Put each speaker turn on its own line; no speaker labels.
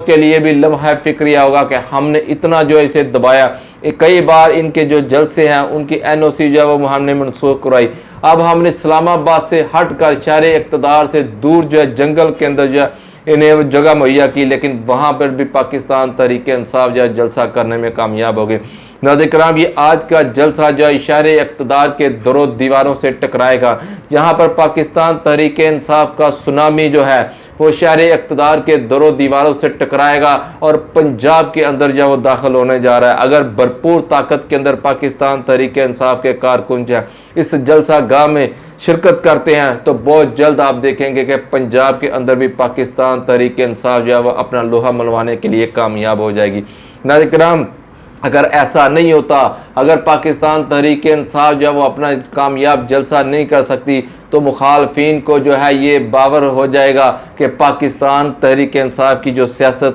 के लिए भी लम्हा फिक्रिया होगा कि हमने इतना जो है इसे दबाया। कई बार इनके जो जलसे हैं उनकी एनओसी जो है वो हमने मनसूख करवाई। अब हमने इस्लामाबाद से हट कर शहर इक़्तिदार से दूर जो है जंगल के अंदर जो है इन्हें वो जगह मुहैया की, लेकिन वहाँ पर भी पाकिस्तान तहरीक इंसाफ जो है जलसा करने में कामयाब हो गई। नाज़रीन किराम, ये आज का जलसा जो है शहर इक़्तिदार के दरो दीवारों से टकराएगा। यहाँ पर पाकिस्तान तहरीक इंसाफ का सुनामी जो है वो शहर इक़्तिदार के दरो दीवारों से टकराएगा और पंजाब के अंदर जो वो दाखिल होने जा रहा है। अगर भरपूर ताकत के अंदर पाकिस्तान तहरीक इंसाफ के कारकुन जो है इस जलसा गाह में शिरकत करते हैं तो बहुत जल्द आप देखेंगे कि पंजाब के अंदर भी पाकिस्तान तहरीक इंसाफ जो है वह अपना लोहा मनवाने के लिए कामयाब हो जाएगी। नाज़रीन किराम, अगर ऐसा नहीं होता, अगर पाकिस्तान तहरीक इंसाफ जो है वो अपना कामयाब जलसा नहीं कर सकती, तो मुखालफिन को जो है ये बावर हो जाएगा कि पाकिस्तान तहरीक इंसाफ की जो सियासत